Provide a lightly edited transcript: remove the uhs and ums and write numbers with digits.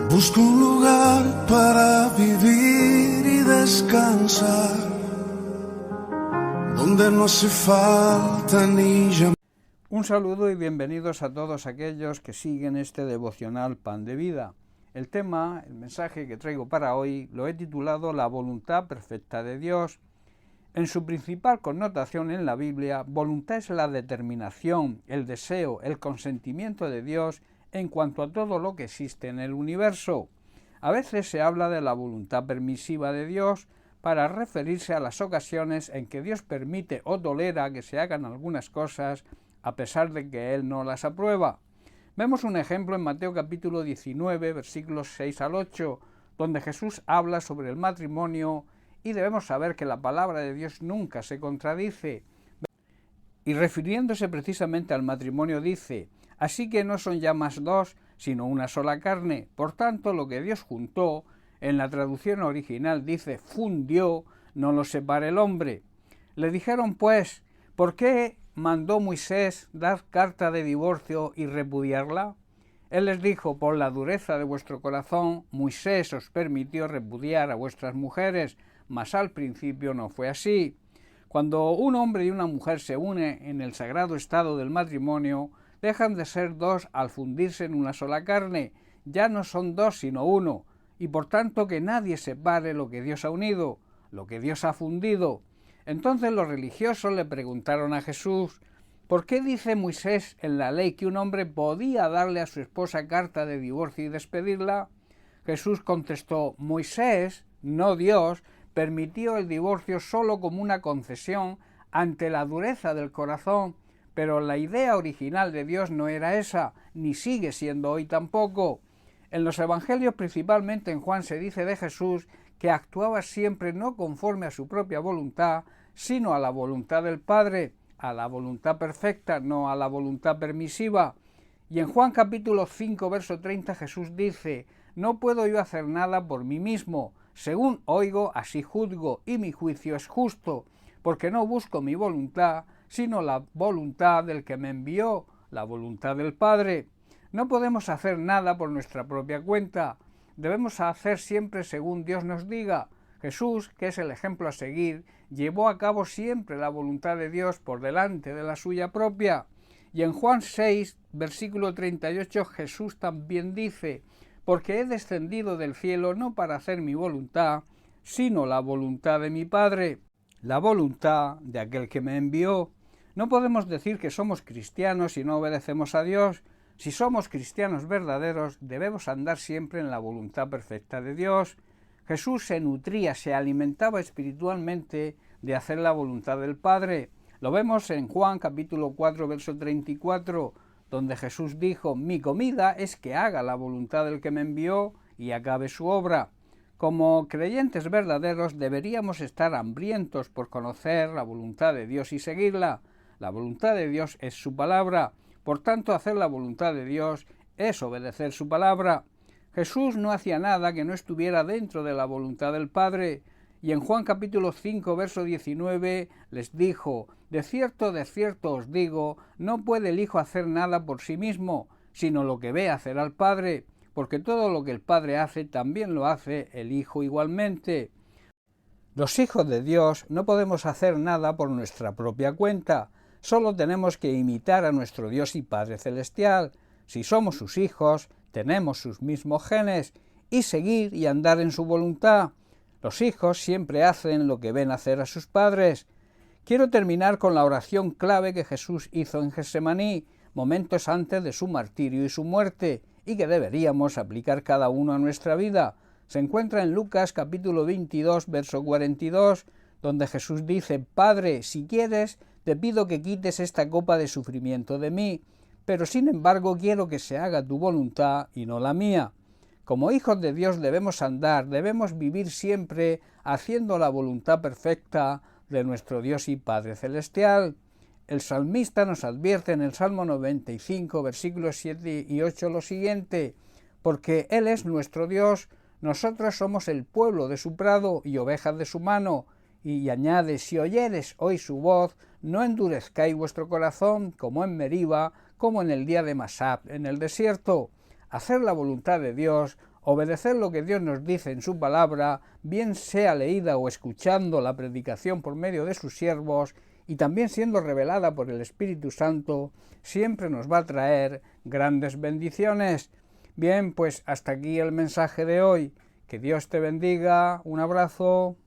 Busco un lugar para vivir y descansar, donde no hace falta ni llamar. Un saludo y bienvenidos a todos aquellos que siguen este devocional Pan de Vida. El tema, el mensaje que traigo para hoy, lo he titulado La voluntad perfecta de Dios. En su principal connotación en la Biblia, voluntad es la determinación, el deseo, el consentimiento de Dios en cuanto a todo lo que existe en el universo. A veces se habla de la voluntad permisiva de Dios para referirse a las ocasiones en que Dios permite o tolera que se hagan algunas cosas a pesar de que Él no las aprueba. Vemos un ejemplo en Mateo capítulo 19, versículos 6 al 8, donde Jesús habla sobre el matrimonio y debemos saber que la palabra de Dios nunca se contradice. Y refiriéndose precisamente al matrimonio dice: así que no son ya más dos, sino una sola carne. Por tanto, lo que Dios juntó, en la traducción original dice fundió, no lo separe el hombre. Le dijeron pues: ¿por qué mandó Moisés dar carta de divorcio y repudiarla? Él les dijo: por la dureza de vuestro corazón, Moisés os permitió repudiar a vuestras mujeres, mas al principio no fue así. Cuando un hombre y una mujer se unen en el sagrado estado del matrimonio, dejan de ser dos al fundirse en una sola carne. Ya no son dos sino uno, y por tanto que nadie separe lo que Dios ha unido, lo que Dios ha fundido. Entonces los religiosos le preguntaron a Jesús: ¿por qué dice Moisés en la ley que un hombre podía darle a su esposa carta de divorcio y despedirla? Jesús contestó: Moisés, no Dios, permitió el divorcio solo como una concesión ante la dureza del corazón, pero la idea original de Dios no era esa, ni sigue siendo hoy tampoco. En los evangelios, principalmente en Juan, se dice de Jesús que actuaba siempre no conforme a su propia voluntad, sino a la voluntad del Padre, a la voluntad perfecta, no a la voluntad permisiva. Y en Juan capítulo 5, verso 30, Jesús dice: no puedo yo hacer nada por mí mismo, según oigo, así juzgo, y mi juicio es justo, porque no busco mi voluntad, sino la voluntad del que me envió, la voluntad del Padre. No podemos hacer nada por nuestra propia cuenta, debemos hacer siempre según Dios nos diga. Jesús, que es el ejemplo a seguir, llevó a cabo siempre la voluntad de Dios por delante de la suya propia. Y en Juan 6, versículo 38, Jesús también dice: porque he descendido del cielo no para hacer mi voluntad, sino la voluntad de mi Padre, la voluntad de aquel que me envió. No podemos decir que somos cristianos si no obedecemos a Dios. Si somos cristianos verdaderos, debemos andar siempre en la voluntad perfecta de Dios. Jesús se nutría, se alimentaba espiritualmente de hacer la voluntad del Padre. Lo vemos en Juan capítulo 4, verso 34, donde Jesús dijo: mi comida es que haga la voluntad del que me envió y acabe su obra. Como creyentes verdaderos deberíamos estar hambrientos por conocer la voluntad de Dios y seguirla. La voluntad de Dios es su palabra, por tanto hacer la voluntad de Dios es obedecer su palabra. Jesús no hacía nada que no estuviera dentro de la voluntad del Padre, y en Juan capítulo 5, verso 19 les dijo: de cierto os digo, no puede el Hijo hacer nada por sí mismo, sino lo que ve hacer al Padre, porque todo lo que el Padre hace también lo hace el Hijo igualmente. Los hijos de Dios no podemos hacer nada por nuestra propia cuenta, solo tenemos que imitar a nuestro Dios y Padre Celestial. Si somos sus hijos, tenemos sus mismos genes, y seguir y andar en su voluntad. Los hijos siempre hacen lo que ven hacer a sus padres. Quiero terminar con la oración clave que Jesús hizo en Getsemaní, momentos antes de su martirio y su muerte, y que deberíamos aplicar cada uno a nuestra vida. Se encuentra en Lucas capítulo 22, verso 42, donde Jesús dice: Padre, si quieres, te pido que quites esta copa de sufrimiento de mí, pero sin embargo quiero que se haga tu voluntad y no la mía. Como hijos de Dios debemos andar, debemos vivir siempre haciendo la voluntad perfecta de nuestro Dios y Padre Celestial. El salmista nos advierte en el Salmo 95, versículos 7 y 8 lo siguiente: porque Él es nuestro Dios, nosotros somos el pueblo de su prado y ovejas de su mano. Y añade: si oyeres hoy su voz, no endurezcáis vuestro corazón como en Meriba, como en el día de Masab en el desierto. Hacer la voluntad de Dios Obedecer lo que Dios nos dice en su palabra, bien sea leída o escuchando la predicación por medio de sus siervos, y también siendo revelada por el Espíritu Santo, siempre nos va a traer grandes bendiciones. Bien, pues hasta aquí el mensaje de hoy. Que Dios te bendiga. Un abrazo.